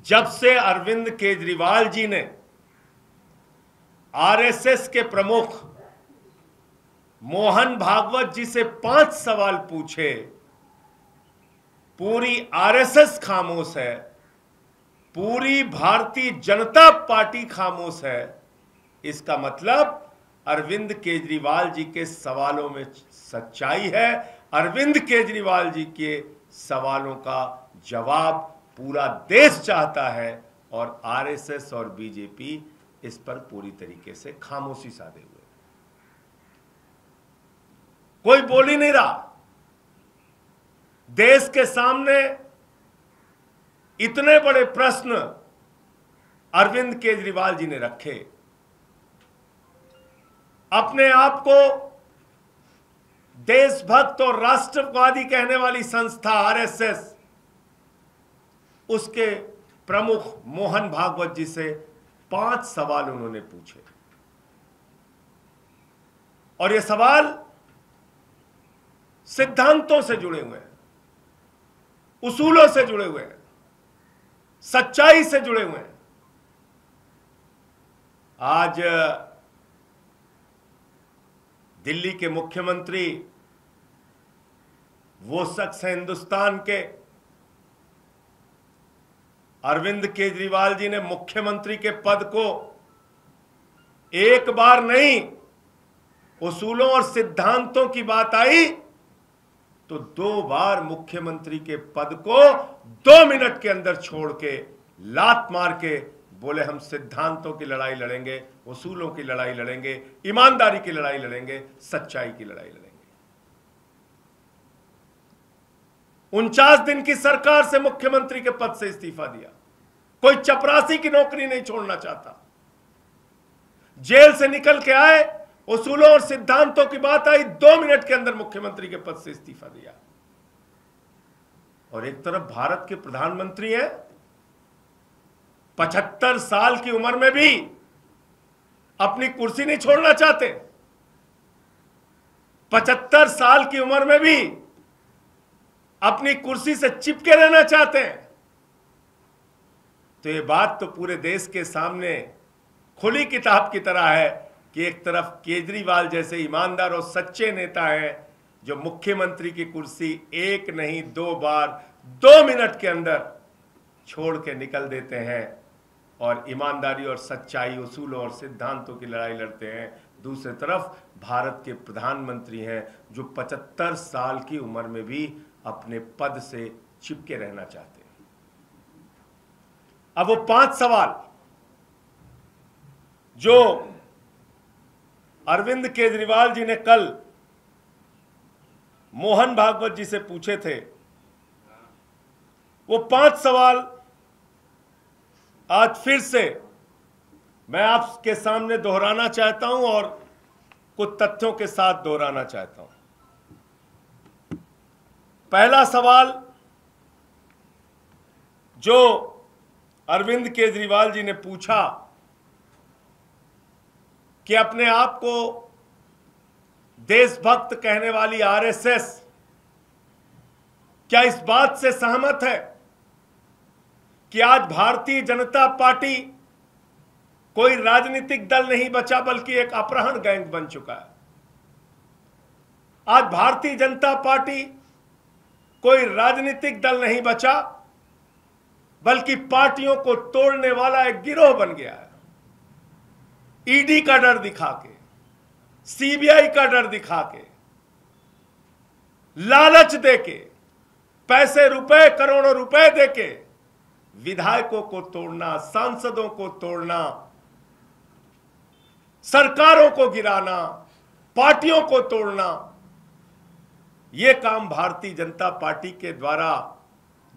जब से अरविंद केजरीवाल जी ने आरएसएस के प्रमुख मोहन भागवत जी से 5 सवाल पूछे, पूरी आरएसएस खामोश है, पूरी भारतीय जनता पार्टी खामोश है। इसका मतलब अरविंद केजरीवाल जी के सवालों में सच्चाई है। अरविंद केजरीवाल जी के सवालों का जवाब पूरा देश चाहता है और आरएसएस और बीजेपी इस पर पूरी तरीके से खामोशी साधे हुए, कोई बोल ही नहीं रहा। देश के सामने इतने बड़े प्रश्न अरविंद केजरीवाल जी ने रखे। अपने आप को देशभक्त और राष्ट्रवादी कहने वाली संस्था आरएसएस, उसके प्रमुख मोहन भागवत जी से 5 सवाल उन्होंने पूछे और ये सवाल सिद्धांतों से जुड़े हुए हैं, उसूलों से जुड़े हुए हैं, सच्चाई से जुड़े हुए हैं। आज दिल्ली के मुख्यमंत्री वो शख्स हैं हिंदुस्तान के, अरविंद केजरीवाल जी ने मुख्यमंत्री के पद को एक बार नहीं, उसूलों और सिद्धांतों की बात आई तो 2 बार मुख्यमंत्री के पद को 2 मिनट के अंदर छोड़ के लात मार के बोले हम सिद्धांतों की लड़ाई लड़ेंगे, उसूलों की लड़ाई लड़ेंगे, ईमानदारी की लड़ाई लड़ेंगे, सच्चाई की लड़ाई लड़ेंगे। 49 दिन की सरकार से मुख्यमंत्री के पद से इस्तीफा दिया। कोई चपरासी की नौकरी नहीं छोड़ना चाहता। जेल से निकल के आए, उसूलों और सिद्धांतों की बात आई, 2 मिनट के अंदर मुख्यमंत्री के पद से इस्तीफा दिया। और एक तरफ भारत के प्रधानमंत्री हैं, 75 साल की उम्र में भी अपनी कुर्सी नहीं छोड़ना चाहते, 75 साल की उम्र में भी अपनी कुर्सी से चिपके रहना चाहते हैं। तो ये बात तो पूरे देश के सामने खुली किताब की तरह है कि एक तरफ केजरीवाल जैसे ईमानदार और सच्चे नेता हैं जो मुख्यमंत्री की कुर्सी 1 नहीं 2 बार 2 मिनट के अंदर छोड़ के निकल देते हैं और ईमानदारी और सच्चाई, उसूलों और सिद्धांतों की लड़ाई लड़ते हैं। दूसरी तरफ भारत के प्रधानमंत्री हैं जो 75 साल की उम्र में भी अपने पद से चिपके रहना चाहते हैं। अब वो 5 सवाल जो अरविंद केजरीवाल जी ने कल मोहन भागवत जी से पूछे थे, वो 5 सवाल आज फिर से मैं आपके सामने दोहराना चाहता हूं और कुछ तथ्यों के साथ दोहराना चाहता हूं। पहला सवाल जो अरविंद केजरीवाल जी ने पूछा कि अपने आप को देशभक्त कहने वाली आरएसएस क्या इस बात से सहमत है कि आज भारतीय जनता पार्टी कोई राजनीतिक दल नहीं बचा बल्कि एक अपहरण गैंग बन चुका है। आज भारतीय जनता पार्टी कोई राजनीतिक दल नहीं बचा बल्कि पार्टियों को तोड़ने वाला एक गिरोह बन गया है। ईडी का डर दिखा के, सीबीआई का डर दिखा के, लालच देके, पैसे रुपए करोड़ों रुपए देके विधायकों को तोड़ना, सांसदों को तोड़ना, सरकारों को गिराना, पार्टियों को तोड़ना, यह काम भारतीय जनता पार्टी के द्वारा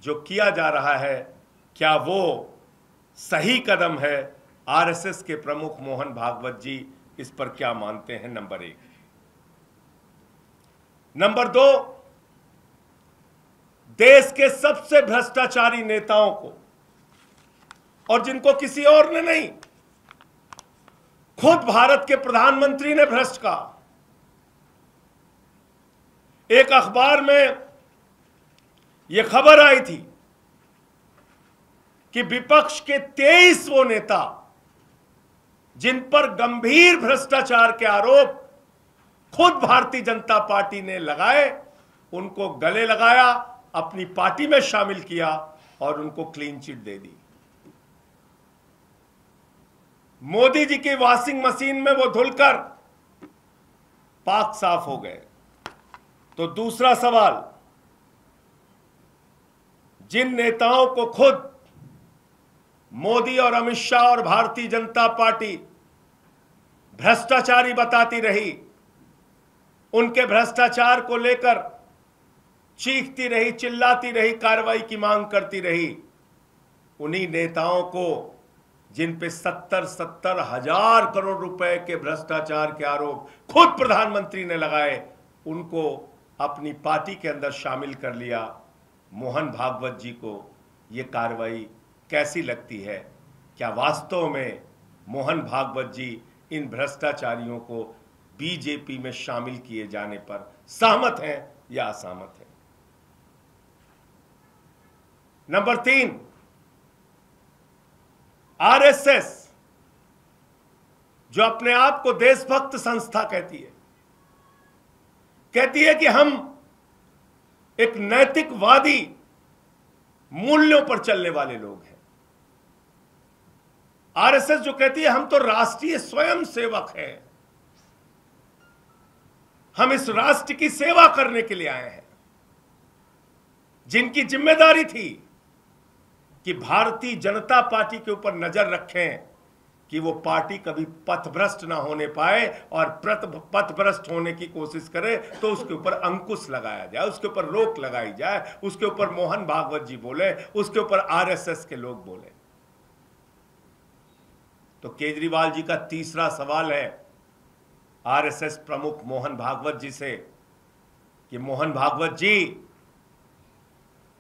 जो किया जा रहा है, क्या वो सही कदम है? आरएसएस के प्रमुख मोहन भागवत जी इस पर क्या मानते हैं? नंबर 1। नंबर 2, देश के सबसे भ्रष्टाचारी नेताओं को, और जिनको किसी और ने नहीं, खुद भारत के प्रधानमंत्री ने भ्रष्ट कहा। एक अखबार में यह खबर आई थी कि विपक्ष के 23 वो नेता जिन पर गंभीर भ्रष्टाचार के आरोप खुद भारतीय जनता पार्टी ने लगाए, उनको गले लगाया, अपनी पार्टी में शामिल किया और उनको क्लीन चिट दे दी। मोदी जी की वॉशिंग मशीन में वो धुलकर पाक साफ हो गए। तो दूसरा सवाल, जिन नेताओं को खुद मोदी और अमित शाह और भारतीय जनता पार्टी भ्रष्टाचारी बताती रही, उनके भ्रष्टाचार को लेकर चीखती रही, चिल्लाती रही, कार्रवाई की मांग करती रही, उन्हीं नेताओं को जिन पे 70 हजार करोड़ रुपए के भ्रष्टाचार के आरोप खुद प्रधानमंत्री ने लगाए, उनको अपनी पार्टी के अंदर शामिल कर लिया। मोहन भागवत जी को ये कार्रवाई कैसी लगती है? क्या वास्तव में मोहन भागवत जी इन भ्रष्टाचारियों को बीजेपी में शामिल किए जाने पर सहमत हैं या असहमत हैं? नंबर 3, आरएसएस जो अपने आप को देशभक्त संस्था कहती है कि हम एक नैतिकवादी मूल्यों पर चलने वाले लोग हैं। आरएसएस जो कहती है हम तो राष्ट्रीय स्वयंसेवक हैं, हम इस राष्ट्र की सेवा करने के लिए आए हैं, जिनकी जिम्मेदारी थी कि भारतीय जनता पार्टी के ऊपर नजर रखें कि वो पार्टी कभी पथभ्रष्ट ना होने पाए, और पथभ्रष्ट होने की कोशिश करे तो उसके ऊपर अंकुश लगाया जाए, उसके ऊपर रोक लगाई जाए, उसके ऊपर मोहन भागवत जी बोले, उसके ऊपर आरएसएस के लोग बोले। तो केजरीवाल जी का तीसरा सवाल है आरएसएस प्रमुख मोहन भागवत जी से कि मोहन भागवत जी,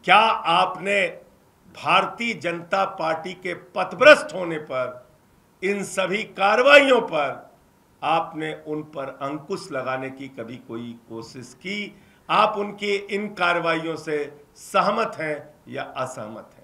क्या आपने भारतीय जनता पार्टी के पथभ्रष्ट होने पर, इन सभी कार्रवाइयों पर आपने उन पर अंकुश लगाने की कभी कोई कोशिश की? आप उनकी इन कार्रवाइयों से सहमत हैं या असहमत हैं?